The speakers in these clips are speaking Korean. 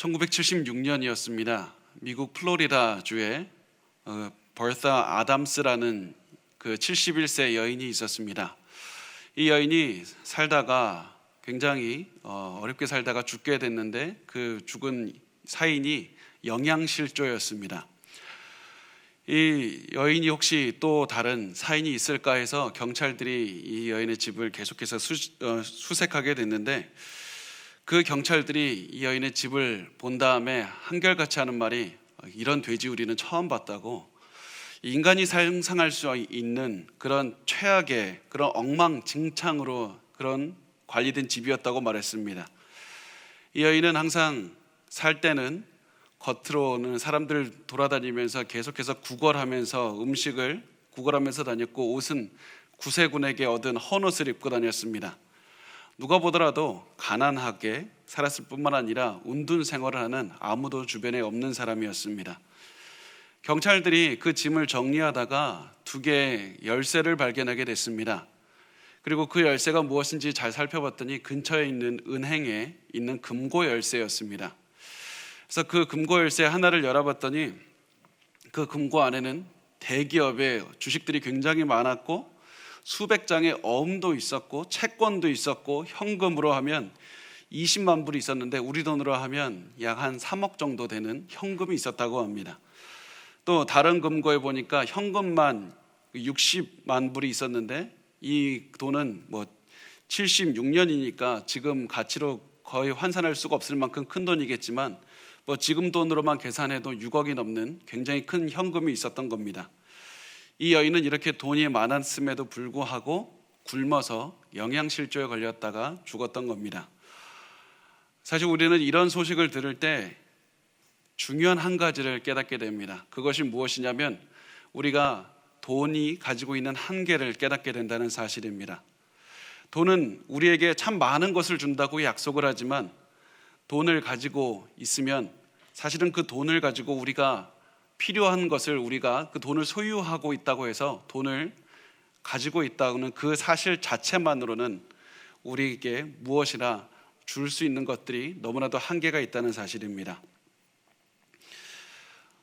1976년이었습니다. 미국 플로리다주에 버사 아담스라는 그 71세 여인이 있었습니다. 이 여인이 살다가 굉장히 어렵게 살다가 죽게 됐는데 그 죽은 사인이 영양실조였습니다. 이 여인이 혹시 또 다른 사인이 있을까 해서 경찰들이 이 여인의 집을 계속해서 수색하게 됐는데, 그 경찰들이 이 여인의 집을 본 다음에 한결같이 하는 말이, 이런 돼지 우리는 처음 봤다고, 인간이 상상할 수 있는 그런 최악의 그런 엉망진창으로 그런 관리된 집이었다고 말했습니다. 이 여인은 항상 살 때는 겉으로는 사람들 돌아다니면서 계속해서 구걸하면서 음식을 구걸하면서 다녔고, 옷은 구세군에게 얻은 헌옷을 입고 다녔습니다. 누가 보더라도 가난하게 살았을 뿐만 아니라 운둔 생활을 하는 아무도 주변에 없는 사람이었습니다. 경찰들이 그 짐을 정리하다가 두 개의 열쇠를 발견하게 됐습니다. 그리고 그 열쇠가 무엇인지 잘 살펴봤더니 근처에 있는 은행에 있는 금고 열쇠였습니다. 그래서 그 금고 열쇠 하나를 열어봤더니 그 금고 안에는 대기업의 주식들이 굉장히 많았고, 수백 장의 어음도 있었고, 채권도 있었고, 현금으로 하면 20만 불이 있었는데 우리 돈으로 하면 약 한 3억 정도 되는 현금이 있었다고 합니다. 또 다른 금고에 보니까 현금만 60만 불이 있었는데, 이 돈은 76년이니까 지금 가치로 거의 환산할 수가 없을 만큼 큰 돈이겠지만, 지금 돈으로만 계산해도 6억이 넘는 굉장히 큰 현금이 있었던 겁니다. 이 여인은 이렇게 돈이 많았음에도 불구하고 굶어서 영양실조에 걸렸다가 죽었던 겁니다. 사실 우리는 이런 소식을 들을 때 중요한 한 가지를 깨닫게 됩니다. 그것이 무엇이냐면, 우리가 돈이 가지고 있는 한계를 깨닫게 된다는 사실입니다. 돈은 우리에게 참 많은 것을 준다고 약속을 하지만, 돈을 가지고 있으면 사실은 그 돈을 가지고 우리가 필요한 것을, 우리가 그 돈을 소유하고 있다고 해서 돈을 가지고 있다는 그 사실 자체만으로는 우리에게 무엇이나 줄 수 있는 것들이 너무나도 한계가 있다는 사실입니다.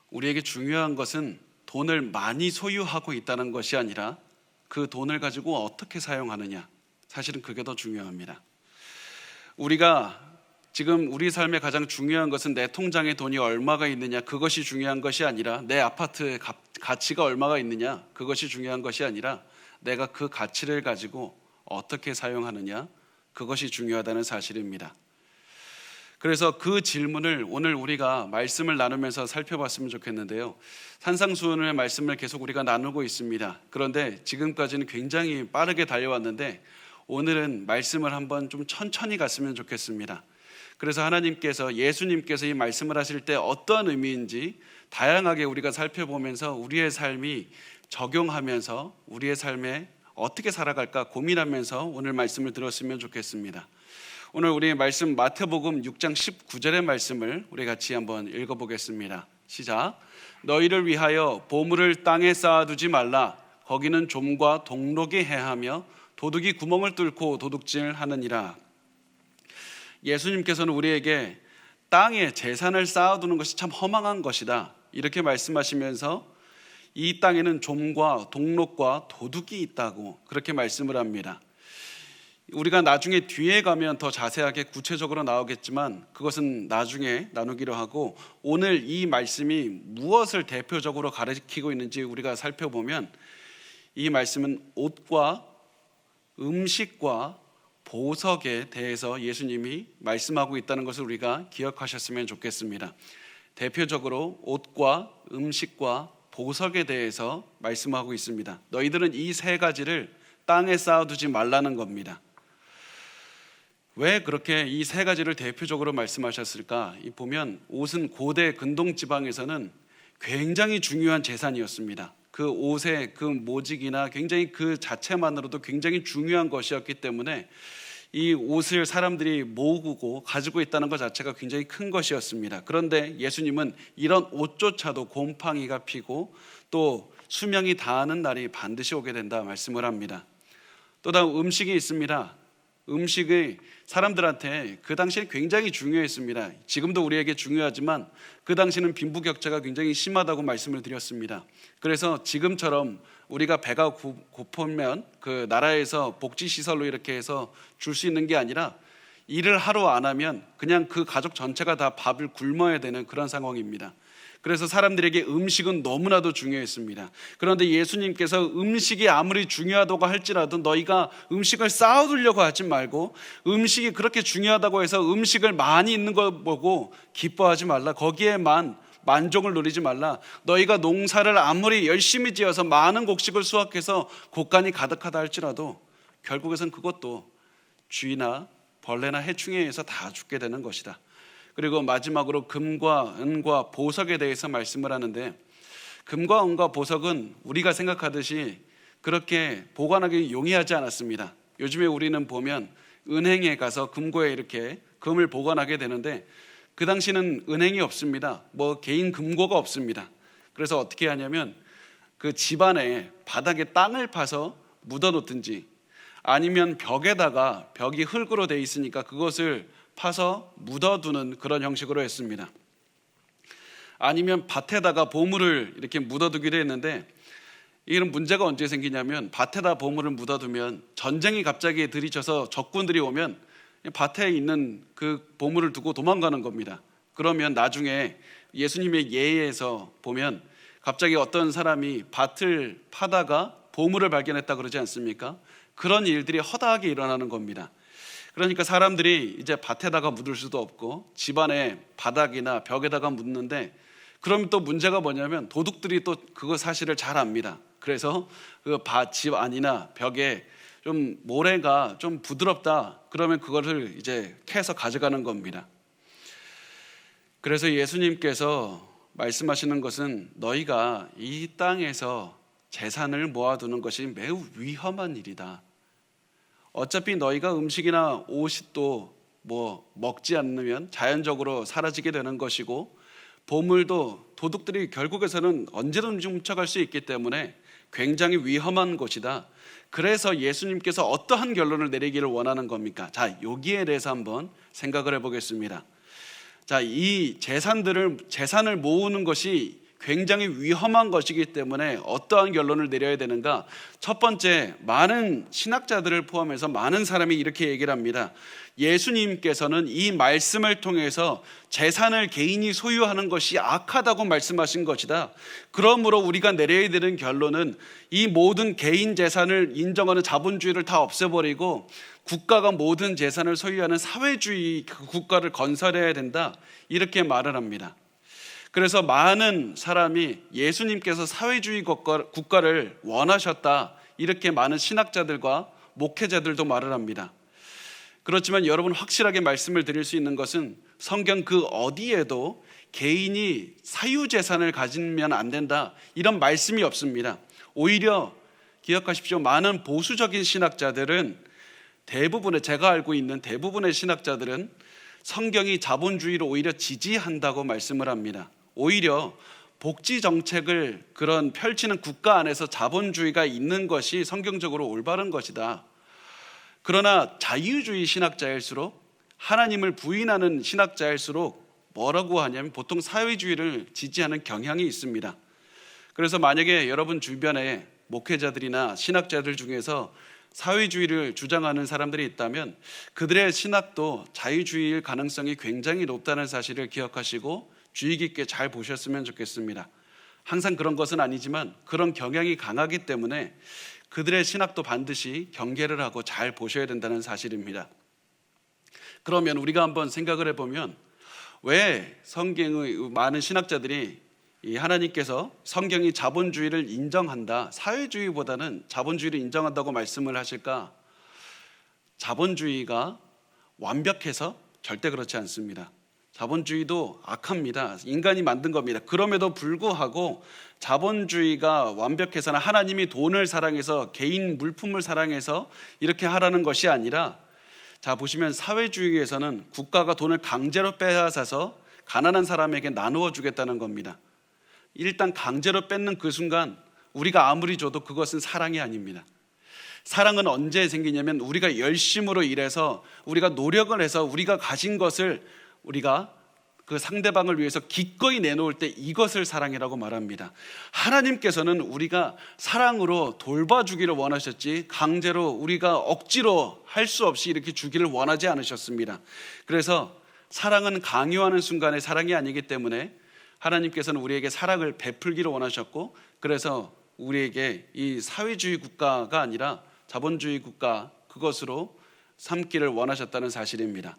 우리에게 중요한 것은 돈을 많이 소유하고 있다는 것이 아니라 그 돈을 가지고 어떻게 사용하느냐, 사실은 그게 더 중요합니다. 우리가 지금 우리 삶에 가장 중요한 것은 내 통장에 돈이 얼마가 있느냐, 그것이 중요한 것이 아니라, 내 아파트의 가치가 얼마가 있느냐, 그것이 중요한 것이 아니라 내가 그 가치를 가지고 어떻게 사용하느냐, 그것이 중요하다는 사실입니다. 그래서 그 질문을 오늘 우리가 말씀을 나누면서 살펴봤으면 좋겠는데요. 산상수훈의 말씀을 계속 우리가 나누고 있습니다. 그런데 지금까지는 굉장히 빠르게 달려왔는데, 오늘은 말씀을 한번 좀 천천히 갔으면 좋겠습니다. 그래서 하나님께서, 예수님께서 이 말씀을 하실 때 어떤 의미인지 다양하게 우리가 살펴보면서 우리의 삶이 적용하면서 우리의 삶에 어떻게 살아갈까 고민하면서 오늘 말씀을 들었으면 좋겠습니다. 오늘 우리 말씀 마태복음 6장 19절의 말씀을 우리 같이 한번 읽어보겠습니다. 시작. 너희를 위하여 보물을 땅에 쌓아두지 말라. 거기는 좀과 동록이 해하며 도둑이 구멍을 뚫고 도둑질하느니라. 예수님께서는 우리에게 땅에 재산을 쌓아두는 것이 참 허망한 것이다, 이렇게 말씀하시면서 이 땅에는 좀과 동록과 도둑이 있다고 그렇게 말씀을 합니다. 우리가 나중에 뒤에 가면 더 자세하게 구체적으로 나오겠지만 그것은 나중에 나누기로 하고, 오늘 이 말씀이 무엇을 대표적으로 가리키고 있는지 우리가 살펴보면, 이 말씀은 옷과 음식과 보석에 대해서 예수님이 말씀하고 있다는 것을 우리가 기억하셨으면 좋겠습니다. 대표적으로 옷과 음식과 보석에 대해서 말씀하고 있습니다. 너희들은 이 세 가지를 땅에 쌓아두지 말라는 겁니다. 왜 그렇게 이 세 가지를 대표적으로 말씀하셨을까? 보면 옷은 고대 근동 지방에서는 굉장히 중요한 재산이었습니다. 그 옷의 그 모직이나 굉장히 그 자체만으로도 굉장히 중요한 것이었기 때문에 이 옷을 사람들이 모으고 가지고 있다는 것 자체가 굉장히 큰 것이었습니다. 그런데 예수님은 이런 옷조차도 곰팡이가 피고 또 수명이 다하는 날이 반드시 오게 된다 말씀을 합니다. 또 다음 음식이 있습니다. 음식의 사람들한테 그 당시에 굉장히 중요했습니다. 지금도 우리에게 중요하지만 그 당시는 빈부격차가 굉장히 심하다고 말씀을 드렸습니다. 그래서 지금처럼 우리가 배가 고프면 그 나라에서 복지시설로 이렇게 해서 줄 수 있는 게 아니라 일을 하루 안 하면 그냥 그 가족 전체가 다 밥을 굶어야 되는 그런 상황입니다. 그래서 사람들에게 음식은 너무나도 중요했습니다. 그런데 예수님께서 음식이 아무리 중요하다고 할지라도 너희가 음식을 쌓아두려고 하지 말고 음식이 그렇게 중요하다고 해서 음식을 많이 있는 걸 보고 기뻐하지 말라. 거기에만 만족을 누리지 말라. 너희가 농사를 아무리 열심히 지어서 많은 곡식을 수확해서 곡간이 가득하다 할지라도 결국에선 그것도 쥐나 벌레나 해충에 의해서 다 죽게 되는 것이다. 그리고 마지막으로 금과 은과 보석에 대해서 말씀을 하는데, 금과 은과 보석은 우리가 생각하듯이 그렇게 보관하기 용이하지 않았습니다. 요즘에 우리는 보면 은행에 가서 금고에 이렇게 금을 보관하게 되는데 그 당시는 은행이 없습니다. 뭐 개인 금고가 없습니다. 그래서 어떻게 하냐면 그 집안에 바닥에 땅을 파서 묻어 놓든지, 아니면 벽에다가, 벽이 흙으로 돼 있으니까 그것을 파서 묻어두는 그런 형식으로 했습니다. 아니면 밭에다가 보물을 이렇게 묻어두기도 했는데, 이런 문제가 언제 생기냐면 밭에다 보물을 묻어두면 전쟁이 갑자기 들이쳐서 적군들이 오면 밭에 있는 그 보물을 두고 도망가는 겁니다. 그러면 나중에 예수님의 예에서 보면 갑자기 어떤 사람이 밭을 파다가 보물을 발견했다 그러지 않습니까? 그런 일들이 허다하게 일어나는 겁니다. 그러니까 사람들이 이제 밭에다가 묻을 수도 없고 집안의 바닥이나 벽에다가 묻는데, 그럼 또 문제가 뭐냐면 도둑들이 또 그거 사실을 잘 압니다. 그래서 그 집 안이나 벽에 좀 모래가 좀 부드럽다 그러면 그거를 이제 캐서 가져가는 겁니다. 그래서 예수님께서 말씀하시는 것은 너희가 이 땅에서 재산을 모아두는 것이 매우 위험한 일이다. 어차피 너희가 음식이나 옷도 뭐 먹지 않으면 자연적으로 사라지게 되는 것이고, 보물도 도둑들이 결국에서는 언제든지 훔쳐갈 수 있기 때문에 굉장히 위험한 것이다. 그래서 예수님께서 어떠한 결론을 내리기를 원하는 겁니까? 자, 여기에 대해서 한번 생각을 해보겠습니다. 자, 이 재산을 모으는 것이 굉장히 위험한 것이기 때문에 어떠한 결론을 내려야 되는가? 첫 번째, 많은 신학자들을 포함해서 많은 사람이 이렇게 얘기를 합니다. 예수님께서는 이 말씀을 통해서 재산을 개인이 소유하는 것이 악하다고 말씀하신 것이다. 그러므로 우리가 내려야 되는 결론은 이 모든 개인 재산을 인정하는 자본주의를 다 없애버리고 국가가 모든 재산을 소유하는 사회주의 국가를 건설해야 된다. 이렇게 말을 합니다. 그래서 많은 사람이 예수님께서 사회주의 국가를 원하셨다, 이렇게 많은 신학자들과 목회자들도 말을 합니다. 그렇지만 여러분, 확실하게 말씀을 드릴 수 있는 것은 성경 그 어디에도 개인이 사유재산을 가지면 안 된다, 이런 말씀이 없습니다. 오히려 기억하십시오. 많은 보수적인 신학자들은 제가 알고 있는 대부분의 신학자들은 성경이 자본주의를 오히려 지지한다고 말씀을 합니다. 오히려 복지 정책을 그런 펼치는 국가 안에서 자본주의가 있는 것이 성경적으로 올바른 것이다. 그러나 자유주의 신학자일수록, 하나님을 부인하는 신학자일수록 뭐라고 하냐면 보통 사회주의를 지지하는 경향이 있습니다. 그래서 만약에 여러분 주변에 목회자들이나 신학자들 중에서 사회주의를 주장하는 사람들이 있다면 그들의 신학도 자유주의일 가능성이 굉장히 높다는 사실을 기억하시고 주의 깊게 잘 보셨으면 좋겠습니다. 항상 그런 것은 아니지만 그런 경향이 강하기 때문에 그들의 신학도 반드시 경계를 하고 잘 보셔야 된다는 사실입니다. 그러면 우리가 한번 생각을 해보면, 왜 성경의 많은 신학자들이 이 하나님께서 성경이 자본주의를 인정한다, 사회주의보다는 자본주의를 인정한다고 말씀을 하실까? 자본주의가 완벽해서 절대 그렇지 않습니다. 자본주의도 악합니다. 인간이 만든 겁니다. 그럼에도 불구하고 자본주의가 완벽해서는 하나님이 돈을 사랑해서 개인 물품을 사랑해서 이렇게 하라는 것이 아니라, 자 보시면 사회주의에서는 국가가 돈을 강제로 빼앗아서 가난한 사람에게 나누어 주겠다는 겁니다. 일단 강제로 뺏는 그 순간 우리가 아무리 줘도 그것은 사랑이 아닙니다. 사랑은 언제 생기냐면 우리가 열심으로 일해서 우리가 노력을 해서 우리가 가진 것을 우리가 그 상대방을 위해서 기꺼이 내놓을 때 이것을 사랑이라고 말합니다. 하나님께서는 우리가 사랑으로 돌봐주기를 원하셨지 강제로 우리가 억지로 할 수 없이 이렇게 주기를 원하지 않으셨습니다. 그래서 사랑은 강요하는 순간의 사랑이 아니기 때문에 하나님께서는 우리에게 사랑을 베풀기를 원하셨고, 그래서 우리에게 이 사회주의 국가가 아니라 자본주의 국가 그것으로 삼기를 원하셨다는 사실입니다.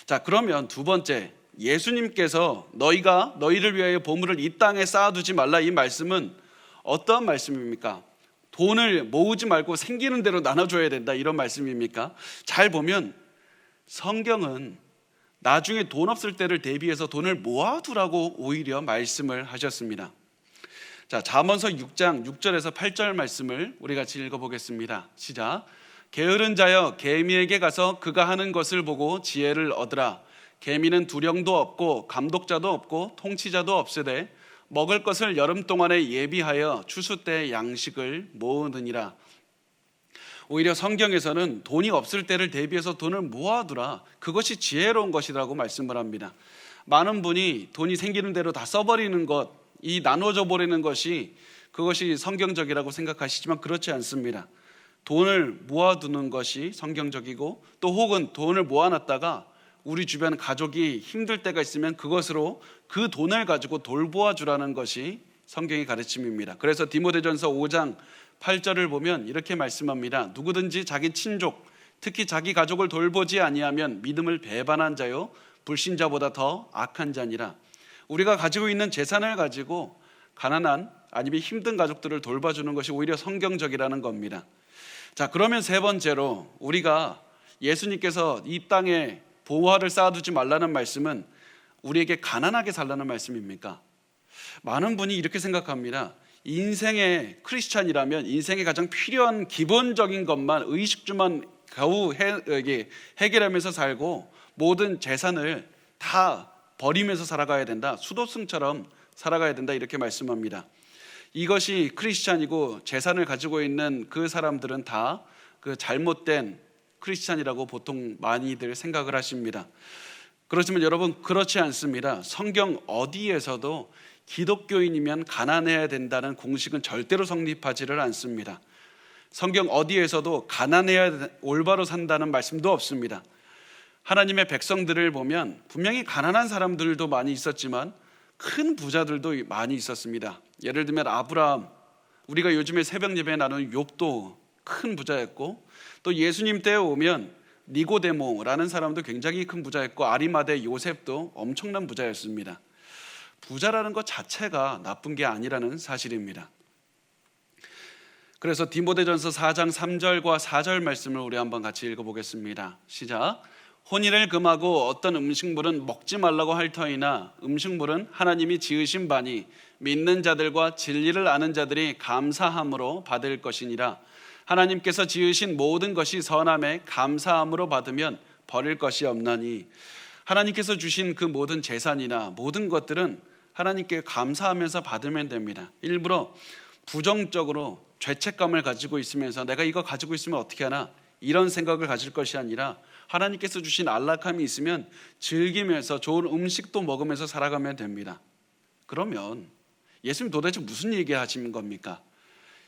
자, 그러면 두 번째, 예수님께서 너희를 위하여 보물을 이 땅에 쌓아두지 말라, 이 말씀은 어떠한 말씀입니까? 돈을 모으지 말고 생기는 대로 나눠줘야 된다, 이런 말씀입니까? 잘 보면 성경은 나중에 돈 없을 때를 대비해서 돈을 모아두라고 오히려 말씀을 하셨습니다. 자, 잠언서 6장 6절에서 8절 말씀을 우리 같이 읽어보겠습니다. 시작. 게으른 자여 개미에게 가서 그가 하는 것을 보고 지혜를 얻으라. 개미는 두령도 없고 감독자도 없고 통치자도 없으되 먹을 것을 여름 동안에 예비하여 추수 때 양식을 모으느니라. 오히려 성경에서는 돈이 없을 때를 대비해서 돈을 모아두라, 그것이 지혜로운 것이라고 말씀을 합니다. 많은 분이 돈이 생기는 대로 다 써버리는 것, 이 나눠줘 버리는 것이 그것이 성경적이라고 생각하시지만 그렇지 않습니다. 돈을 모아두는 것이 성경적이고, 또 혹은 돈을 모아놨다가 우리 주변 가족이 힘들 때가 있으면 그것으로 그 돈을 가지고 돌보아주라는 것이 성경의 가르침입니다. 그래서 디모데전서 5장 8절을 보면 이렇게 말씀합니다. 누구든지 자기 친족, 특히 자기 가족을 돌보지 아니하면 믿음을 배반한 자요 불신자보다 더 악한 자니라. 우리가 가지고 있는 재산을 가지고 가난한 아니면 힘든 가족들을 돌봐주는 것이 오히려 성경적이라는 겁니다. 자, 그러면 세 번째로, 우리가 예수님께서 이 땅에 보화를 쌓아두지 말라는 말씀은 우리에게 가난하게 살라는 말씀입니까? 많은 분이 이렇게 생각합니다. 인생의 크리스찬이라면 인생에 가장 필요한 기본적인 것만, 의식주만 겨우 해결하면서 살고 모든 재산을 다 버리면서 살아가야 된다, 수도승처럼 살아가야 된다, 이렇게 말씀합니다. 이것이 크리스찬이고 재산을 가지고 있는 그 사람들은 다 그 잘못된 크리스찬이라고 보통 많이들 생각을 하십니다. 그렇지만 여러분, 그렇지 않습니다. 성경 어디에서도 기독교인이면 가난해야 된다는 공식은 절대로 성립하지를 않습니다. 성경 어디에서도 가난해야 올바로 산다는 말씀도 없습니다. 하나님의 백성들을 보면 분명히 가난한 사람들도 많이 있었지만 큰 부자들도 많이 있었습니다. 예를 들면 아브라함, 우리가 요즘에 새벽 예배 나누는 욥도 큰 부자였고, 또 예수님 때에 오면 니고데모라는 사람도 굉장히 큰 부자였고, 아리마대 요셉도 엄청난 부자였습니다. 부자라는 것 자체가 나쁜 게 아니라는 사실입니다. 그래서 디모데전서 4장 3절과 4절 말씀을 우리 한번 같이 읽어보겠습니다. 시작. 혼인을 금하고 어떤 음식물은 먹지 말라고 할 터이나 음식물은 하나님이 지으신 바니 믿는 자들과 진리를 아는 자들이 감사함으로 받을 것이니라. 하나님께서 지으신 모든 것이 선함에 감사함으로 받으면 버릴 것이 없나니. 하나님께서 주신 그 모든 재산이나 모든 것들은 하나님께 감사하면서 받으면 됩니다. 일부러 부정적으로 죄책감을 가지고 있으면서 내가 이거 가지고 있으면 어떻게 하나, 이런 생각을 가질 것이 아니라 하나님께서 주신 안락함이 있으면 즐기면서 좋은 음식도 먹으면서 살아가면 됩니다. 그러면 예수님 도대체 무슨 얘기 하시는 겁니까?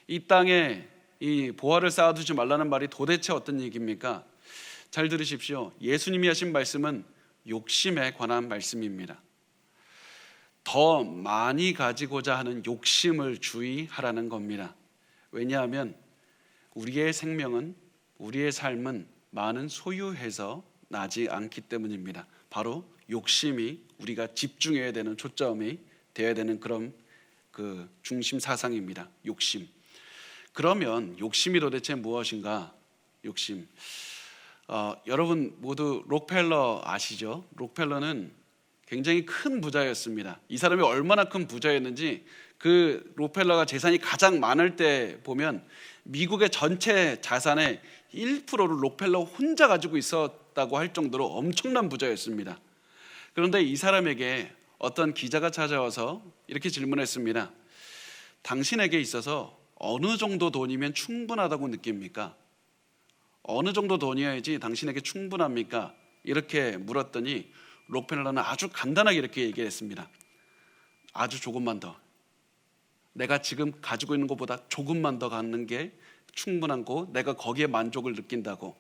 이 땅에 이 보화를 쌓아두지 말라는 말이 도대체 어떤 얘기입니까? 잘 들으십시오. 예수님이 하신 말씀은 욕심에 관한 말씀입니다. 더 많이 가지고자 하는 욕심을 주의하라는 겁니다. 왜냐하면 우리의 생명은, 우리의 삶은 많은 소유해서 나지 않기 때문입니다. 바로 욕심이 우리가 집중해야 되는, 초점이 되어야 되는 그런 그 중심 사상입니다. 욕심. 그러면 욕심이 도대체 무엇인가? 욕심. 여러분 모두 록펠러 아시죠? 록펠러는 굉장히 큰 부자였습니다. 이 사람이 얼마나 큰 부자였는지, 그 록펠러가 재산이 가장 많을 때 보면 미국의 전체 자산의 1%를 록펠러 혼자 가지고 있었다고 할 정도로 엄청난 부자였습니다. 그런데 이 사람에게 어떤 기자가 찾아와서 이렇게 질문했습니다. 당신에게 있어서 어느 정도 돈이면 충분하다고 느낍니까? 어느 정도 돈이어야지 당신에게 충분합니까? 이렇게 물었더니 록펠러는 아주 간단하게 이렇게 얘기했습니다. 아주 조금만 더. 내가 지금 가지고 있는 것보다 조금만 더 갖는 게 충분한 거, 내가 거기에 만족을 느낀다고.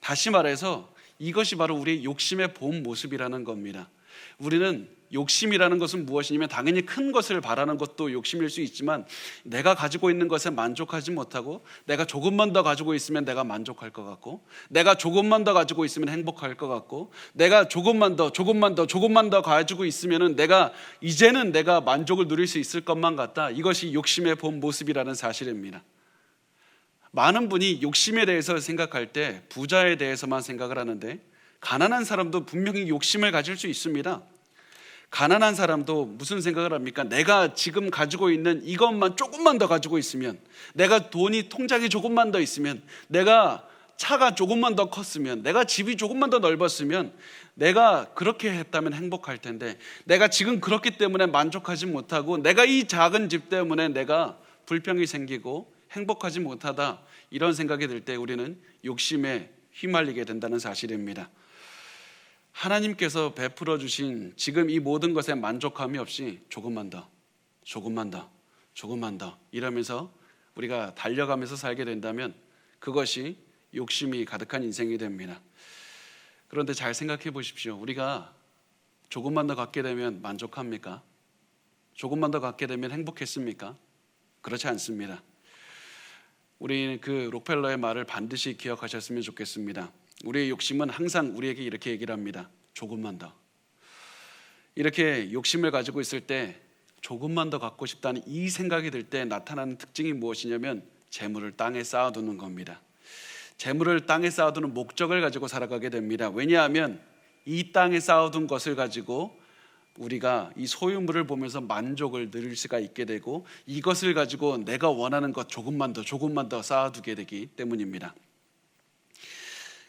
다시 말해서 이것이 바로 우리의 욕심의 본 모습이라는 겁니다. 우리는 욕심이라는 것은 무엇이냐면 당연히 큰 것을 바라는 것도 욕심일 수 있지만 내가 가지고 있는 것에 만족하지 못하고 내가 조금만 더 가지고 있으면 내가 만족할 것 같고 내가 조금만 더 가지고 있으면 행복할 것 같고 내가 조금만 더 가지고 있으면 이제는 내가 만족을 누릴 수 있을 것만 같다. 이것이 욕심의 본 모습이라는 사실입니다. 많은 분이 욕심에 대해서 생각할 때 부자에 대해서만 생각을 하는데 가난한 사람도 분명히 욕심을 가질 수 있습니다. 가난한 사람도 무슨 생각을 합니까? 내가 지금 가지고 있는 이것만 조금만 더 가지고 있으면, 내가 돈이 통장이 조금만 더 있으면, 내가 차가 조금만 더 컸으면, 내가 집이 조금만 더 넓었으면 내가 그렇게 했다면 행복할 텐데 내가 지금 그렇기 때문에 만족하지 못하고 내가 이 작은 집 때문에 내가 불평이 생기고 행복하지 못하다, 이런 생각이 들 때 우리는 욕심에 휘말리게 된다는 사실입니다. 하나님께서 베풀어 주신 지금 이 모든 것에 만족함이 없이 조금만 더 이러면서 우리가 달려가면서 살게 된다면 그것이 욕심이 가득한 인생이 됩니다. 그런데 잘 생각해 보십시오. 우리가 조금만 더 갖게 되면 만족합니까? 조금만 더 갖게 되면 행복했습니까? 그렇지 않습니다. 우리 그 록펠러의 말을 반드시 기억하셨으면 좋겠습니다. 우리의 욕심은 항상 우리에게 이렇게 얘기를 합니다. 조금만 더. 이렇게 욕심을 가지고 있을 때 조금만 더 갖고 싶다는 이 생각이 들 때 나타나는 특징이 무엇이냐면 재물을 땅에 쌓아두는 겁니다. 재물을 땅에 쌓아두는 목적을 가지고 살아가게 됩니다. 왜냐하면 이 땅에 쌓아둔 것을 가지고 우리가 이 소유물을 보면서 만족을 누릴 수가 있게 되고 이것을 가지고 내가 원하는 것 조금만 더 쌓아두게 되기 때문입니다.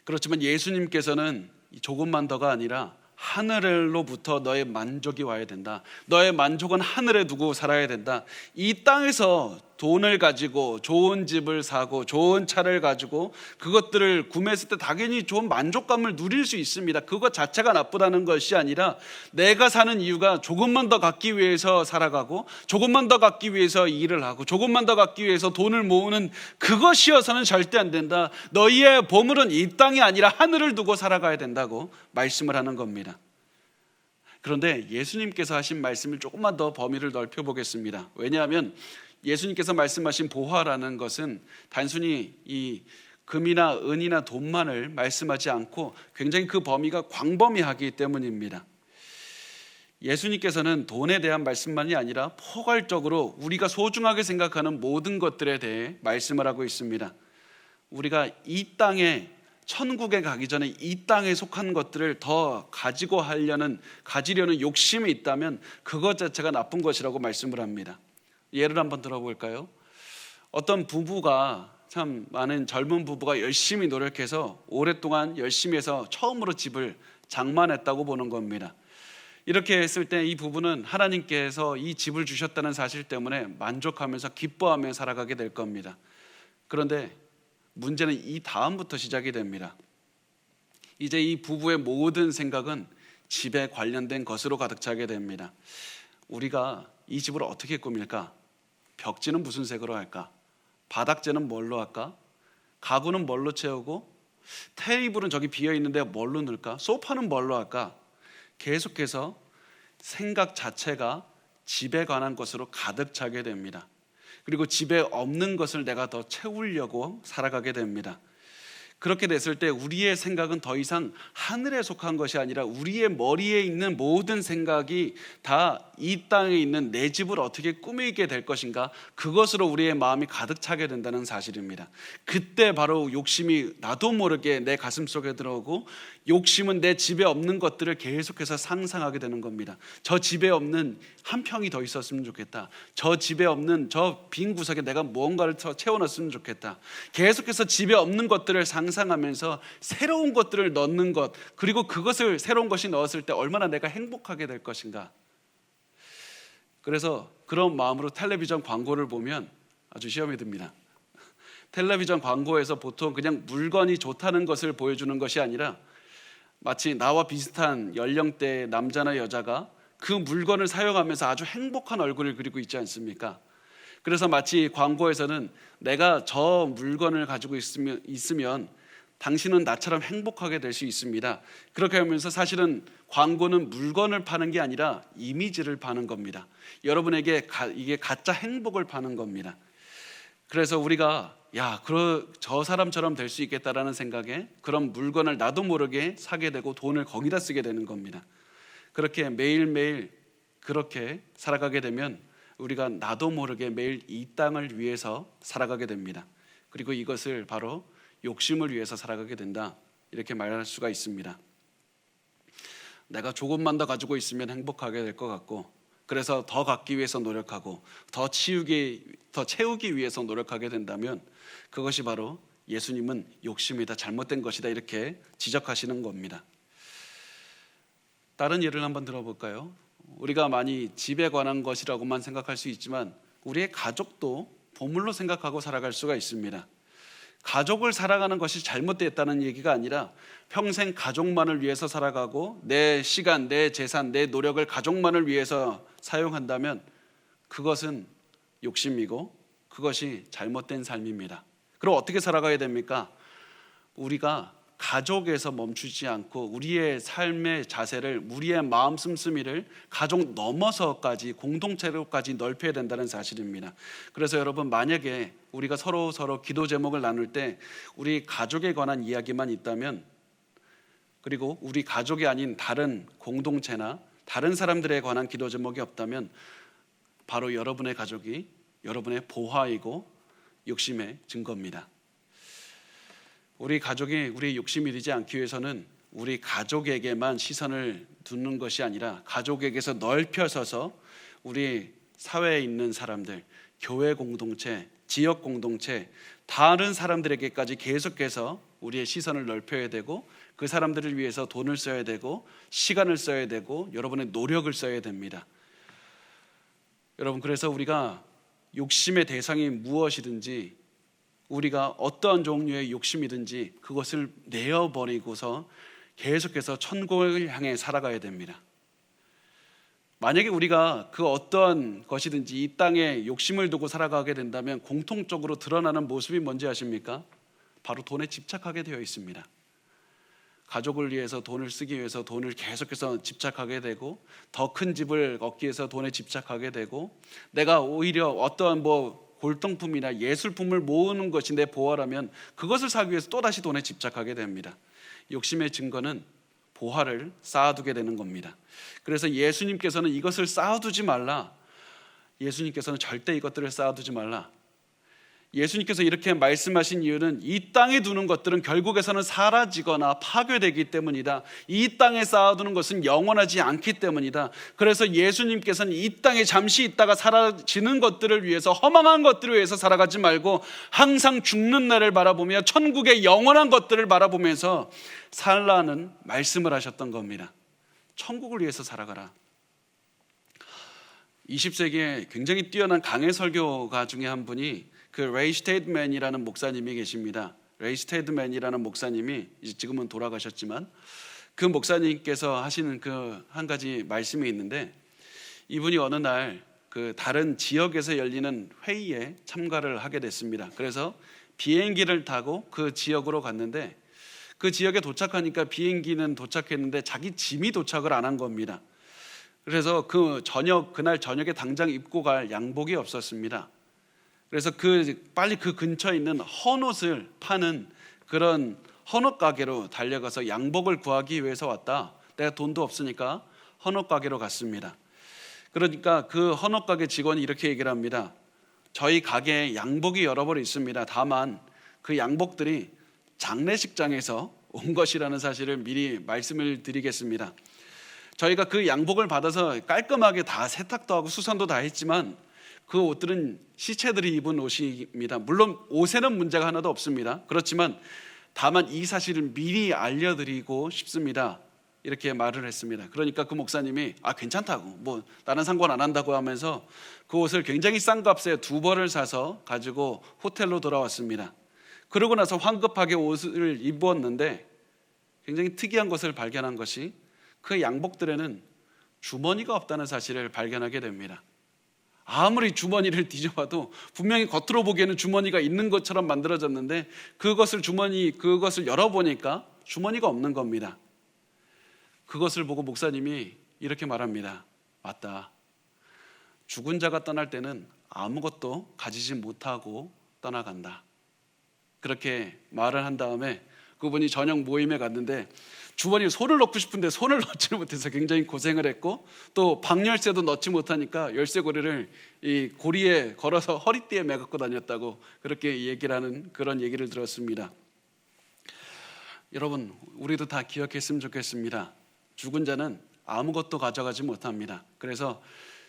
그렇지만 예수님께서는 조금만 더가 아니라 하늘로부터 너의 만족이 와야 된다. 너의 만족은 하늘에 두고 살아야 된다. 이 땅에서 돈을 가지고 좋은 집을 사고 좋은 차를 가지고 그것들을 구매했을 때 당연히 좋은 만족감을 누릴 수 있습니다. 그것 자체가 나쁘다는 것이 아니라 내가 사는 이유가 조금만 더 갖기 위해서 살아가고 조금만 더 갖기 위해서 일을 하고 조금만 더 갖기 위해서 돈을 모으는 그것이어서는 절대 안 된다. 너희의 보물은 이 땅이 아니라 하늘을 두고 살아가야 된다고 말씀을 하는 겁니다. 그런데 예수님께서 하신 말씀을 조금만 더 범위를 넓혀 보겠습니다. 왜냐하면 예수님께서 말씀하신 보화라는 것은 단순히 이 금이나 은이나 돈만을 말씀하지 않고 굉장히 그 범위가 광범위하기 때문입니다. 예수님께서는 돈에 대한 말씀만이 아니라 포괄적으로 우리가 소중하게 생각하는 모든 것들에 대해 말씀을 하고 있습니다. 우리가 이 땅에 천국에 가기 전에 이 땅에 속한 것들을 더 가지려는 욕심이 있다면 그것 자체가 나쁜 것이라고 말씀을 합니다. 예를 한번 들어볼까요? 어떤 부부가, 참 많은 젊은 부부가 열심히 노력해서 오랫동안 열심히 해서 처음으로 집을 장만했다고 보는 겁니다. 이렇게 했을 때 이 부부는 하나님께서 이 집을 주셨다는 사실 때문에 만족하면서 기뻐하며 살아가게 될 겁니다. 그런데 문제는 이 다음부터 시작이 됩니다. 이제 이 부부의 모든 생각은 집에 관련된 것으로 가득 차게 됩니다. 우리가 이 집을 어떻게 꾸밀까? 벽지는 무슨 색으로 할까? 바닥재는 뭘로 할까? 가구는 뭘로 채우고 테이블은 저기 비어있는데 뭘로 넣을까? 소파는 뭘로 할까? 계속해서 생각 자체가 집에 관한 것으로 가득 차게 됩니다. 그리고 집에 없는 것을 내가 더 채우려고 살아가게 됩니다. 그렇게 됐을 때 우리의 생각은 더 이상 하늘에 속한 것이 아니라 우리의 머리에 있는 모든 생각이 다 이 땅에 있는 내 집을 어떻게 꾸미게 될 것인가, 그것으로 우리의 마음이 가득 차게 된다는 사실입니다. 그때 바로 욕심이 나도 모르게 내 가슴 속에 들어오고 욕심은 내 집에 없는 것들을 계속해서 상상하게 되는 겁니다. 저 집에 없는 한 평이 더 있었으면 좋겠다. 저 집에 없는 저 빈 구석에 내가 무언가를 더 채워놨으면 좋겠다. 계속해서 집에 없는 것들을 상상하면서 새로운 것들을 넣는 것, 그리고 그것을 새로운 것이 넣었을 때 얼마나 내가 행복하게 될 것인가. 그래서 그런 마음으로 텔레비전 광고를 보면 아주 시험이 듭니다. 텔레비전 광고에서 보통 그냥 물건이 좋다는 것을 보여주는 것이 아니라 마치 나와 비슷한 연령대의 남자나 여자가 그 물건을 사용하면서 아주 행복한 얼굴을 그리고 있지 않습니까? 그래서 마치 광고에서는 내가 저 물건을 가지고 있으면 당신은 나처럼 행복하게 될 수 있습니다. 그렇게 하면서 사실은 광고는 물건을 파는 게 아니라 이미지를 파는 겁니다. 여러분에게 이게 가짜 행복을 파는 겁니다. 그래서 우리가 저 사람처럼 될 수 있겠다라는 생각에 그런 물건을 나도 모르게 사게 되고 돈을 거기다 쓰게 되는 겁니다. 그렇게 매일매일 그렇게 살아가게 되면 우리가 나도 모르게 매일 이 땅을 위해서 살아가게 됩니다. 그리고 이것을 바로 욕심을 위해서 살아가게 된다, 이렇게 말할 수가 있습니다. 내가 조금만 더 가지고 있으면 행복하게 될 것 같고, 그래서 더 갖기 위해서 노력하고 더 채우기 위해서 노력하게 된다면 그것이 바로 예수님은 욕심이다, 잘못된 것이다, 이렇게 지적하시는 겁니다. 다른 예를 한번 들어볼까요? 우리가 많이 집에 관한 것이라고만 생각할 수 있지만 우리의 가족도 보물로 생각하고 살아갈 수가 있습니다. 가족을 살아가는 것이 잘못됐다는 얘기가 아니라 평생 가족만을 위해서 살아가고 내 시간, 내 재산, 내 노력을 가족만을 위해서 사용한다면 그것은 욕심이고 그것이 잘못된 삶입니다. 그럼 어떻게 살아가야 됩니까? 우리가 가족에서 멈추지 않고 우리의 삶의 자세를, 우리의 마음 씀씀이를 가족 넘어서까지 공동체로까지 넓혀야 된다는 사실입니다. 그래서 여러분, 만약에 우리가 서로 기도 제목을 나눌 때 우리 가족에 관한 이야기만 있다면, 그리고 우리 가족이 아닌 다른 공동체나 다른 사람들에 관한 기도 제목이 없다면 바로 여러분의 가족이 여러분의 보화이고 욕심의 증거입니다. 우리 가족이 우리의 욕심이 되지 않기 위해서는 우리 가족에게만 시선을 두는 것이 아니라 가족에게서 넓혀서서 우리 사회에 있는 사람들, 교회 공동체, 지역 공동체, 다른 사람들에게까지 계속해서 우리의 시선을 넓혀야 되고 그 사람들을 위해서 돈을 써야 되고 시간을 써야 되고 여러분의 노력을 써야 됩니다. 여러분, 그래서 우리가 욕심의 대상이 무엇이든지, 우리가 어떠한 종류의 욕심이든지 그것을 내어버리고서 계속해서 천국을 향해 살아가야 됩니다. 만약에 우리가 그 어떠한 것이든지 이 땅에 욕심을 두고 살아가게 된다면 공통적으로 드러나는 모습이 뭔지 아십니까? 바로 돈에 집착하게 되어 있습니다. 가족을 위해서 돈을 쓰기 위해서 돈을 계속해서 집착하게 되고, 더 큰 집을 얻기 위해서 돈에 집착하게 되고, 내가 오히려 어떠한 골동품이나 예술품을 모으는 것이 내 보화라면 그것을 사기 위해서 또다시 돈에 집착하게 됩니다. 욕심의 증거는 보화를 쌓아두게 되는 겁니다. 그래서 예수님께서는 이것을 쌓아두지 말라, 예수님께서는 절대 이것들을 쌓아두지 말라, 예수님께서 이렇게 말씀하신 이유는 이 땅에 두는 것들은 결국에서는 사라지거나 파괴되기 때문이다. 이 땅에 쌓아두는 것은 영원하지 않기 때문이다. 그래서 예수님께서는 이 땅에 잠시 있다가 사라지는 것들을 위해서, 허망한 것들을 위해서 살아가지 말고 항상 죽는 날을 바라보며 천국의 영원한 것들을 바라보면서 살라는 말씀을 하셨던 겁니다. 천국을 위해서 살아가라. 20세기에 굉장히 뛰어난 강해 설교가 중에 한 분이 그 레이 스테이드맨이라는 목사님이 계십니다. 레이 스테이드맨이라는 목사님이 지금은 돌아가셨지만 그 목사님께서 하시는 그 한 가지 말씀이 있는데, 이분이 어느 날 그 다른 지역에서 열리는 회의에 참가를 하게 됐습니다. 그래서 비행기를 타고 그 지역으로 갔는데 그 지역에 도착하니까 비행기는 도착했는데 자기 짐이 도착을 안 한 겁니다. 그래서 그날 저녁에 당장 입고 갈 양복이 없었습니다. 그래서 빨리 그 근처에 있는 헌옷을 파는 그런 헌옷 가게로 달려가서 양복을 구하기 위해서 왔다. 내가 돈도 없으니까 헌옷 가게로 갔습니다. 그러니까 그 헌옷 가게 직원이 이렇게 얘기를 합니다. 저희 가게에 양복이 여러 벌 있습니다. 다만 그 양복들이 장례식장에서 온 것이라는 사실을 미리 말씀을 드리겠습니다. 저희가 그 양복을 받아서 깔끔하게 다 세탁도 하고 수선도 다 했지만 그 옷들은 시체들이 입은 옷입니다. 물론 옷에는 문제가 하나도 없습니다. 그렇지만 다만 이 사실을 미리 알려드리고 싶습니다, 이렇게 말을 했습니다. 그러니까 그 목사님이 괜찮다고, 나는 상관 안 한다고 하면서 그 옷을 굉장히 싼 값에 2벌을 사서 가지고 호텔로 돌아왔습니다. 그러고 나서 황급하게 옷을 입었는데 굉장히 특이한 것을 발견한 것이 그 양복들에는 주머니가 없다는 사실을 발견하게 됩니다. 아무리 주머니를 뒤져봐도 분명히 겉으로 보기에는 주머니가 있는 것처럼 만들어졌는데 그것을 열어보니까 주머니가 없는 겁니다. 그것을 보고 목사님이 이렇게 말합니다. 맞다. 죽은 자가 떠날 때는 아무것도 가지지 못하고 떠나간다. 그렇게 말을 한 다음에 그분이 저녁 모임에 갔는데 주머니에 손을 넣고 싶은데 손을 넣지 못해서 굉장히 고생을 했고, 또 방열쇠도 넣지 못하니까 열쇠고리를 이 고리에 걸어서 허리띠에 매갖고 다녔다고 그렇게 얘기를 하는 그런 얘기를 들었습니다. 여러분, 우리도 다 기억했으면 좋겠습니다. 죽은 자는 아무것도 가져가지 못합니다. 그래서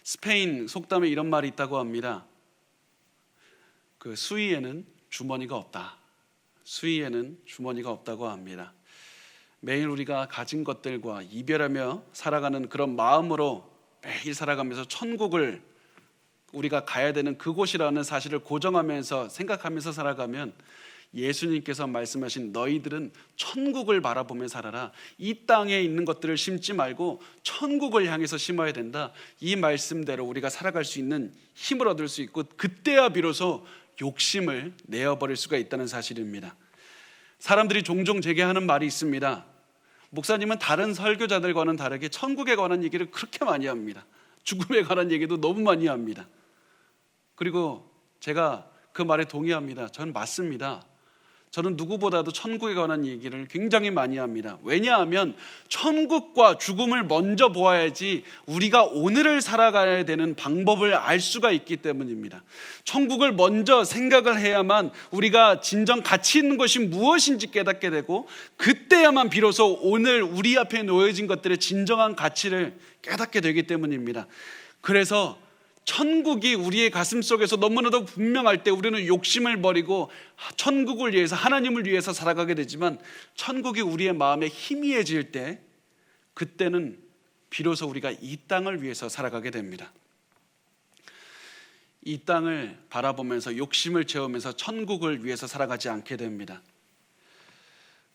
스페인 속담에 이런 말이 있다고 합니다. 그 수위에는 주머니가 없다. 수위에는 주머니가 없다고 합니다. 매일 우리가 가진 것들과 이별하며 살아가는 그런 마음으로 매일 살아가면서 천국을 우리가 가야 되는 그곳이라는 사실을 고정하면서 생각하면서 살아가면 예수님께서 말씀하신 너희들은 천국을 바라보며 살아라. 이 땅에 있는 것들을 심지 말고 천국을 향해서 심어야 된다. 이 말씀대로 우리가 살아갈 수 있는 힘을 얻을 수 있고, 그때야 비로소 욕심을 내어버릴 수가 있다는 사실입니다. 사람들이 종종 제게 하는 말이 있습니다. 목사님은 다른 설교자들과는 다르게 천국에 관한 얘기를 그렇게 많이 합니다. 죽음에 관한 얘기도 너무 많이 합니다. 그리고 제가 그 말에 동의합니다. 저는 맞습니다. 저는 누구보다도 천국에 관한 얘기를 굉장히 많이 합니다. 왜냐하면 천국과 죽음을 먼저 보아야지 우리가 오늘을 살아가야 되는 방법을 알 수가 있기 때문입니다. 천국을 먼저 생각을 해야만 우리가 진정 가치 있는 것이 무엇인지 깨닫게 되고, 그때야만 비로소 오늘 우리 앞에 놓여진 것들의 진정한 가치를 깨닫게 되기 때문입니다. 그래서 천국이 우리의 가슴 속에서 너무나도 분명할 때 우리는 욕심을 버리고 천국을 위해서, 하나님을 위해서 살아가게 되지만, 천국이 우리의 마음에 희미해질 때, 그때는 비로소 우리가 이 땅을 위해서 살아가게 됩니다. 이 땅을 바라보면서 욕심을 채우면서 천국을 위해서 살아가지 않게 됩니다.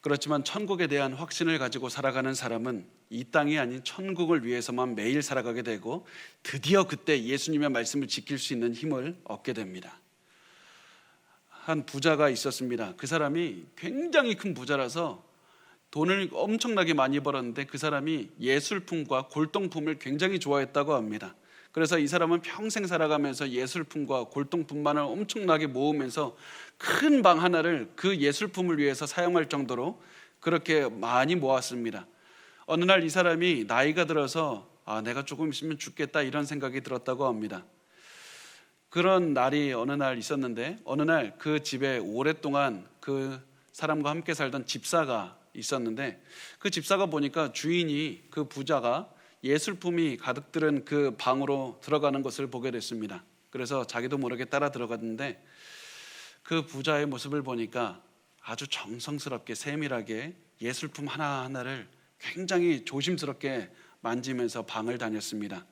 그렇지만 천국에 대한 확신을 가지고 살아가는 사람은 이 땅이 아닌 천국을 위해서만 매일 살아가게 되고, 드디어 그때 예수님의 말씀을 지킬 수 있는 힘을 얻게 됩니다. 한 부자가 있었습니다. 그 사람이 굉장히 큰 부자라서 돈을 엄청나게 많이 벌었는데, 그 사람이 예술품과 골동품을 굉장히 좋아했다고 합니다. 그래서 이 사람은 평생 살아가면서 예술품과 골동품만을 엄청나게 모으면서 큰 방 하나를 그 예술품을 위해서 사용할 정도로 그렇게 많이 모았습니다. 어느 날 이 사람이 나이가 들어서 내가 조금 있으면 죽겠다, 이런 생각이 들었다고 합니다. 그런 날이 어느 날 있었는데, 어느 날 그 집에 오랫동안 그 사람과 함께 살던 집사가 있었는데, 그 집사가 보니까 주인이, 그 부자가 예술품이 가득 들은 그 방으로 들어가는 것을 보게 됐습니다. 그래서 자기도 모르게 따라 들어갔는데, 그 부자의 모습을 보니까 아주 정성스럽게 세밀하게 예술품 하나하나를 굉장히 조심스럽게 만지면서 방을 다녔습니다.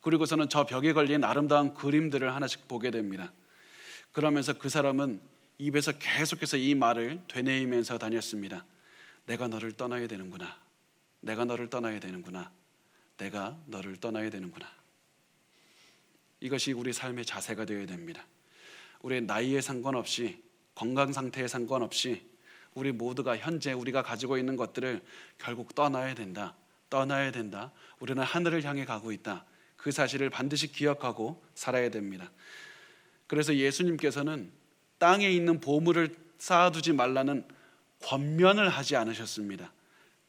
그리고서는 저 벽에 걸린 아름다운 그림들을 하나씩 보게 됩니다. 그러면서 그 사람은 입에서 계속해서 이 말을 되뇌이면서 다녔습니다. 내가 너를 떠나야 되는구나. 내가 너를 떠나야 되는구나. 내가 너를 떠나야 되는구나. 이것이 우리 삶의 자세가 되어야 됩니다. 우리의 나이에 상관없이, 건강 상태에 상관없이 우리 모두가 현재 우리가 가지고 있는 것들을 결국 떠나야 된다. 떠나야 된다. 우리는 하늘을 향해 가고 있다. 그 사실을 반드시 기억하고 살아야 됩니다. 그래서 예수님께서는 땅에 있는 보물을 쌓아두지 말라는 권면을 하지 않으셨습니다.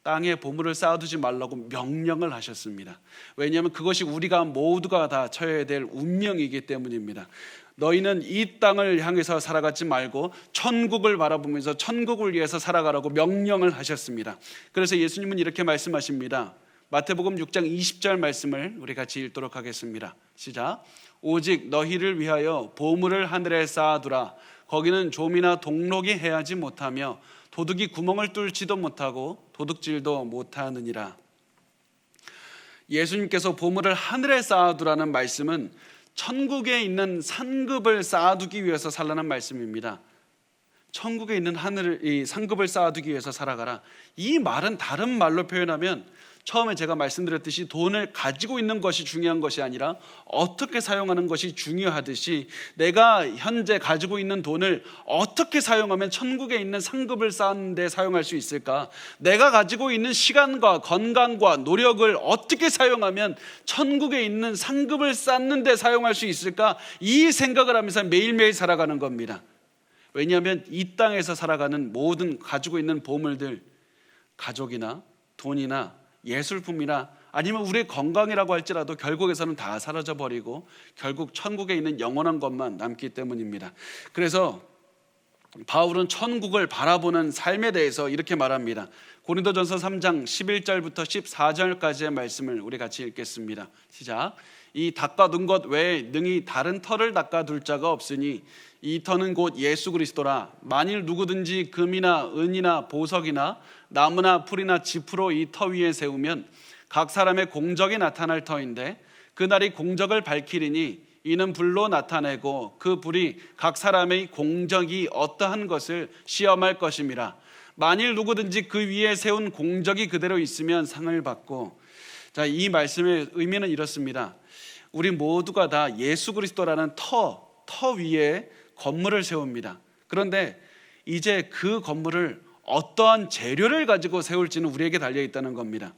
땅에 보물을 쌓아두지 말라고 명령을 하셨습니다. 왜냐하면 그것이 우리가 모두가 다 처해야 될 운명이기 때문입니다. 너희는 이 땅을 향해서 살아가지 말고 천국을 바라보면서 천국을 위해서 살아가라고 명령을 하셨습니다. 그래서 예수님은 이렇게 말씀하십니다. 마태복음 6장 20절 말씀을 우리 같이 읽도록 하겠습니다. 시작. 오직 너희를 위하여 보물을 하늘에 쌓아두라. 거기는 좀이나 동록이 해하지 못하며 도둑이 구멍을 뚫지도 못하고 도둑질도 못하느니라. 예수님께서 보물을 하늘에 쌓아두라는 말씀은 천국에 있는 상급을 쌓아두기 위해서 살라는 말씀입니다. 천국에 있는 하늘을 이 상급을 쌓아두기 위해서 살아가라. 이 말은 다른 말로 표현하면 처음에 제가 말씀드렸듯이 돈을 가지고 있는 것이 중요한 것이 아니라 어떻게 사용하는 것이 중요하듯이 내가 현재 가지고 있는 돈을 어떻게 사용하면 천국에 있는 상급을 쌓는 데 사용할 수 있을까? 내가 가지고 있는 시간과 건강과 노력을 어떻게 사용하면 천국에 있는 상급을 쌓는 데 사용할 수 있을까? 이 생각을 하면서 매일매일 살아가는 겁니다. 왜냐하면 이 땅에서 살아가는 모든 가지고 있는 보물들, 가족이나 돈이나 예술품이나 아니면 우리의 건강이라고 할지라도 결국에서는 다 사라져버리고 결국 천국에 있는 영원한 것만 남기 때문입니다. 그래서 바울은 천국을 바라보는 삶에 대해서 이렇게 말합니다. 고린도전서 3장 11절부터 14절까지의 말씀을 우리 같이 읽겠습니다. 시작. 이 닦아둔 것 외에 능히 다른 터를 닦아둘 자가 없으니 이 터는 곧 예수 그리스도라. 만일 누구든지 금이나 은이나 보석이나 나무나 풀이나 짚으로 이 터 위에 세우면 각 사람의 공적이 나타날 터인데 그날이 공적을 밝히리니 이는 불로 나타내고 그 불이 각 사람의 공적이 어떠한 것을 시험할 것임이라. 만일 누구든지 그 위에 세운 공적이 그대로 있으면 상을 받고. 자, 이 말씀의 의미는 이렇습니다. 우리 모두가 다 예수 그리스도라는 터 위에 건물을 세웁니다. 그런데 이제 그 건물을 어떠한 재료를 가지고 세울지는 우리에게 달려 있다는 겁니다.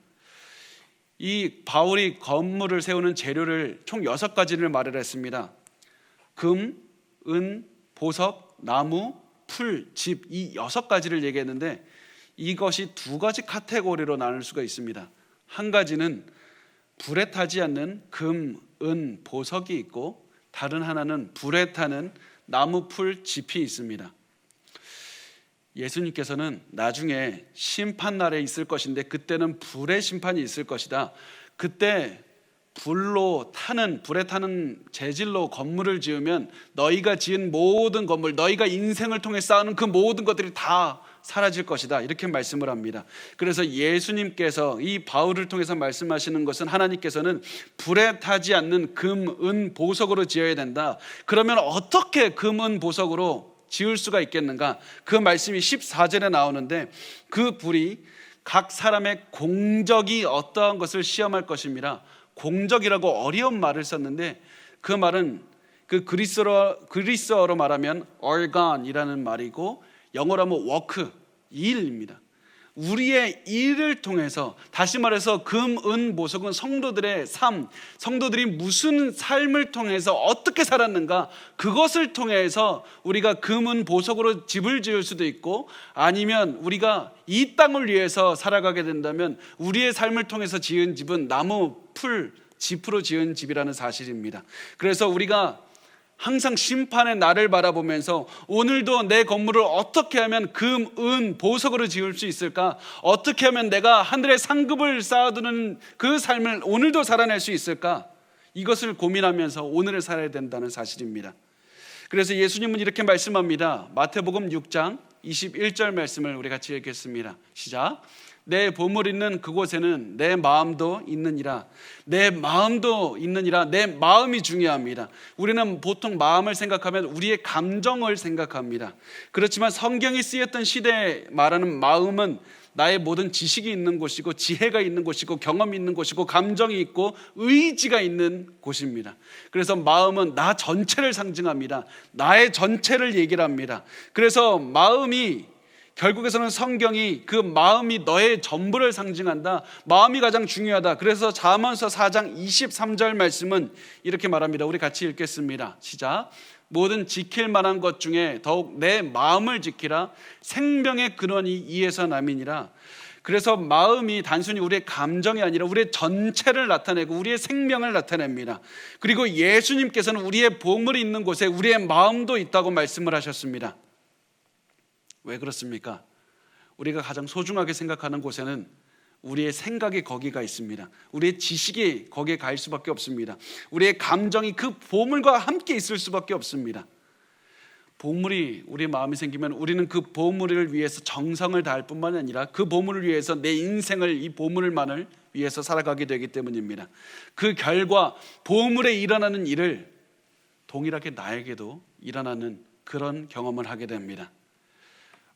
이 바울이 건물을 세우는 재료를 총 6가지를 말을 했습니다. 금, 은, 보석, 나무, 풀, 집, 이 6가지를 얘기했는데 이것이 2가지 카테고리로 나눌 수가 있습니다. 한 가지는 불에 타지 않는 금, 은, 보석이 있고 다른 하나는 불에 타는 나무, 풀, 짚이 있습니다. 예수님께서는 나중에 심판날에 있을 것인데 그때는 불의 심판이 있을 것이다. 그때 불에 타는 재질로 건물을 지으면 너희가 지은 모든 건물, 너희가 인생을 통해 쌓는 그 모든 것들이 다 사라질 것이다. 이렇게 말씀을 합니다. 그래서 예수님께서 이 바울을 통해서 말씀하시는 것은 하나님께서는 불에 타지 않는 금, 은, 보석으로 지어야 된다. 그러면 어떻게 금, 은, 보석으로 지을 수가 있겠는가? 그 말씀이 14절에 나오는데 그 불이 각 사람의 공적이 어떠한 것을 시험할 것입니다. 공적이라고 어려운 말을 썼는데 그 말은 그 그리스어로 말하면 organ이라는 말이고 영어로 하면 work, 일입니다. 우리의 일을 통해서, 다시 말해서 금, 은, 보석은 성도들의 삶, 성도들이 무슨 삶을 통해서 어떻게 살았는가, 그것을 통해서 우리가 금, 은, 보석으로 집을 지을 수도 있고 아니면 우리가 이 땅을 위해서 살아가게 된다면 우리의 삶을 통해서 지은 집은 나무, 풀, 짚으로 지은 집이라는 사실입니다. 그래서 우리가 항상 심판의 날을 바라보면서 오늘도 내 건물을 어떻게 하면 금, 은, 보석으로 지을 수 있을까? 어떻게 하면 내가 하늘의 상급을 쌓아두는 그 삶을 오늘도 살아낼 수 있을까? 이것을 고민하면서 오늘을 살아야 된다는 사실입니다. 그래서 예수님은 이렇게 말씀합니다. 마태복음 6장 21절 말씀을 우리 같이 읽겠습니다. 시작. 내 보물 있는 그곳에는 내 마음도 있느니라. 내 마음도 있느니라. 내 마음이 중요합니다. 우리는 보통 마음을 생각하면 우리의 감정을 생각합니다. 그렇지만 성경이 쓰였던 시대에 말하는 마음은 나의 모든 지식이 있는 곳이고 지혜가 있는 곳이고 경험이 있는 곳이고 감정이 있고 의지가 있는 곳입니다. 그래서 마음은 나 전체를 상징합니다. 나의 전체를 얘기를 합니다. 그래서 마음이 결국에서는 성경이 그 마음이 너의 전부를 상징한다. 마음이 가장 중요하다. 그래서 잠언서 4장 23절 말씀은 이렇게 말합니다. 우리 같이 읽겠습니다. 시작. 모든 지킬 만한 것 중에 더욱 내 마음을 지키라. 생명의 근원이 이에서 남이니라. 그래서 마음이 단순히 우리의 감정이 아니라 우리의 전체를 나타내고 우리의 생명을 나타냅니다. 그리고 예수님께서는 우리의 보물이 있는 곳에 우리의 마음도 있다고 말씀을 하셨습니다. 왜 그렇습니까? 우리가 가장 소중하게 생각하는 곳에는 우리의 생각이 거기가 있습니다. 우리의 지식이 거기에 갈 수밖에 없습니다. 우리의 감정이 그 보물과 함께 있을 수밖에 없습니다. 보물이 우리 마음에 생기면 우리는 그 보물을 위해서 정성을 다할 뿐만 아니라 그 보물을 위해서 내 인생을 이 보물만을 위해서 살아가게 되기 때문입니다. 그 결과 보물에 일어나는 일을 동일하게 나에게도 일어나는 그런 경험을 하게 됩니다.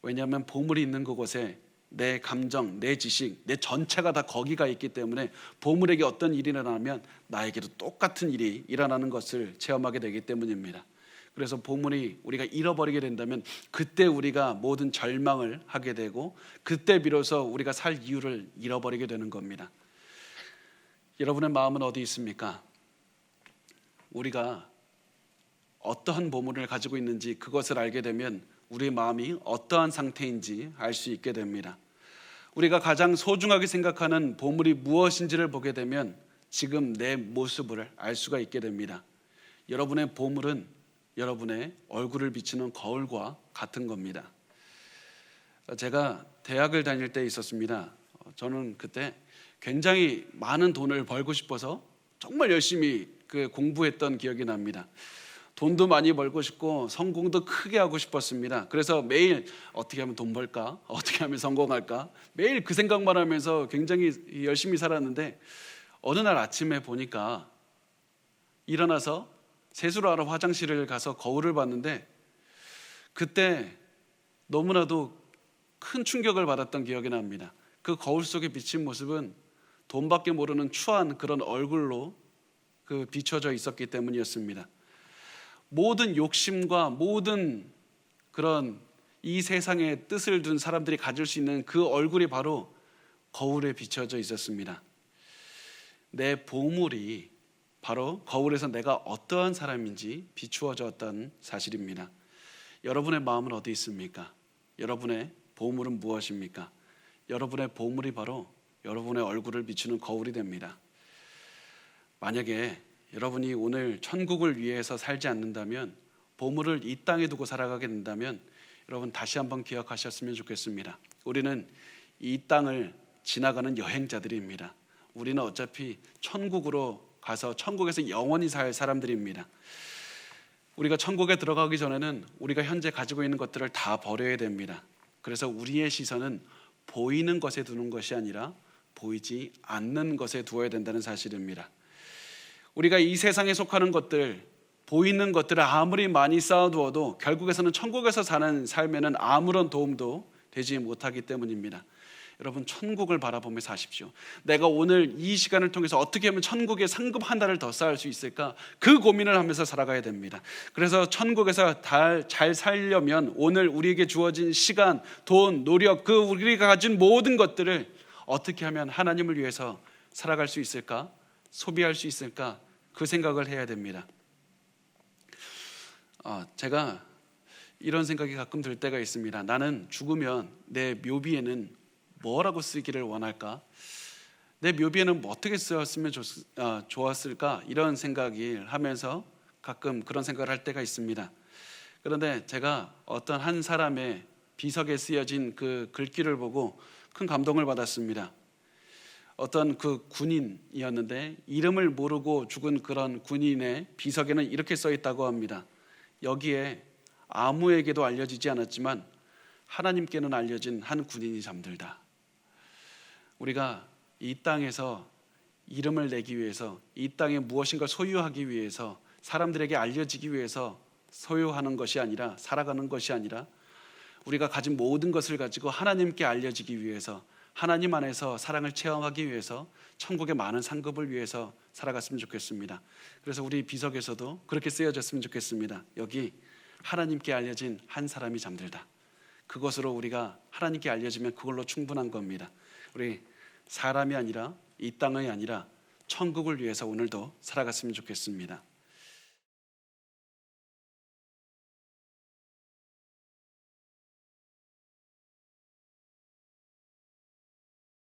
왜냐하면 보물이 있는 그곳에 내 감정, 내 지식, 내 전체가 다 거기가 있기 때문에 보물에게 어떤 일이 일어나면 나에게도 똑같은 일이 일어나는 것을 체험하게 되기 때문입니다. 그래서 보물이 우리가 잃어버리게 된다면 그때 우리가 모든 절망을 하게 되고 그때 비로소 우리가 살 이유를 잃어버리게 되는 겁니다. 여러분의 마음은 어디 있습니까? 우리가 어떠한 보물을 가지고 있는지 그것을 알게 되면 우리의 마음이 어떠한 상태인지 알 수 있게 됩니다. 우리가 가장 소중하게 생각하는 보물이 무엇인지를 보게 되면 지금 내 모습을 알 수가 있게 됩니다. 여러분의 보물은 여러분의 얼굴을 비추는 거울과 같은 겁니다. 제가 대학을 다닐 때 있었습니다. 저는 그때 굉장히 많은 돈을 벌고 싶어서 정말 열심히 공부했던 기억이 납니다. 돈도 많이 벌고 싶고 성공도 크게 하고 싶었습니다. 그래서 매일 어떻게 하면 돈 벌까? 어떻게 하면 성공할까? 매일 그 생각만 하면서 굉장히 열심히 살았는데 어느 날 아침에 보니까 일어나서 세수를 하러 화장실을 가서 거울을 봤는데 그때 너무나도 큰 충격을 받았던 기억이 납니다. 그 거울 속에 비친 모습은 돈밖에 모르는 추한 그런 얼굴로 비춰져 있었기 때문이었습니다. 모든 욕심과 모든 그런 이 세상에 뜻을 둔 사람들이 가질 수 있는 그 얼굴이 바로 거울에 비춰져 있었습니다. 내 보물이 바로 거울에서 내가 어떠한 사람인지 비추어졌던 사실입니다. 여러분의 마음은 어디 있습니까? 여러분의 보물은 무엇입니까? 여러분의 보물이 바로 여러분의 얼굴을 비추는 거울이 됩니다. 만약에 여러분이 오늘 천국을 위해서 살지 않는다면, 보물을 이 땅에 두고 살아가게 된다면 여러분 다시 한번 기억하셨으면 좋겠습니다. 우리는 이 땅을 지나가는 여행자들입니다. 우리는 어차피 천국으로 가서 천국에서 영원히 살 사람들입니다. 우리가 천국에 들어가기 전에는 우리가 현재 가지고 있는 것들을 다 버려야 됩니다. 그래서 우리의 시선은 보이는 것에 두는 것이 아니라 보이지 않는 것에 두어야 된다는 사실입니다. 우리가 이 세상에 속하는 것들, 보이는 것들을 아무리 많이 쌓아두어도 결국에서는 천국에서 사는 삶에는 아무런 도움도 되지 못하기 때문입니다. 여러분, 천국을 바라보며 사십시오. 내가 오늘 이 시간을 통해서 어떻게 하면 천국에 상급 한 달을 더 쌓을 수 있을까? 그 고민을 하면서 살아가야 됩니다. 그래서 천국에서 잘 살려면 오늘 우리에게 주어진 시간, 돈, 노력, 우리가 가진 모든 것들을 어떻게 하면 하나님을 위해서 살아갈 수 있을까? 소비할 수 있을까? 그 생각을 해야 됩니다. 제가 이런 생각이 가끔 들 때가 있습니다. 나는 죽으면 내 묘비에는 뭐라고 쓰기를 원할까? 내 묘비에는 뭐 어떻게 쓰였으면 좋았을까? 이런 생각을 하면서 가끔 그런 생각을 할 때가 있습니다. 그런데 제가 어떤 한 사람의 비석에 쓰여진 그 글귀를 보고 큰 감동을 받았습니다. 어떤 그 군인이었는데 이름을 모르고 죽은 그런 군인의 비석에는 이렇게 써 있다고 합니다. 여기에 아무에게도 알려지지 않았지만 하나님께는 알려진 한 군인이 잠들다. 우리가 이 땅에서 이름을 내기 위해서, 이 땅에 무엇인가 소유하기 위해서, 사람들에게 알려지기 위해서 소유하는 것이 아니라, 살아가는 것이 아니라 우리가 가진 모든 것을 가지고 하나님께 알려지기 위해서, 하나님 안에서 사랑을 체험하기 위해서, 천국의 많은 상급을 위해서 살아갔으면 좋겠습니다. 그래서 우리 비석에서도 그렇게 쓰여졌으면 좋겠습니다. 여기 하나님께 알려진 한 사람이 잠들다. 그것으로 우리가 하나님께 알려지면 그걸로 충분한 겁니다. 우리 사람이 아니라, 이 땅이 아니라 천국을 위해서 오늘도 살아갔으면 좋겠습니다.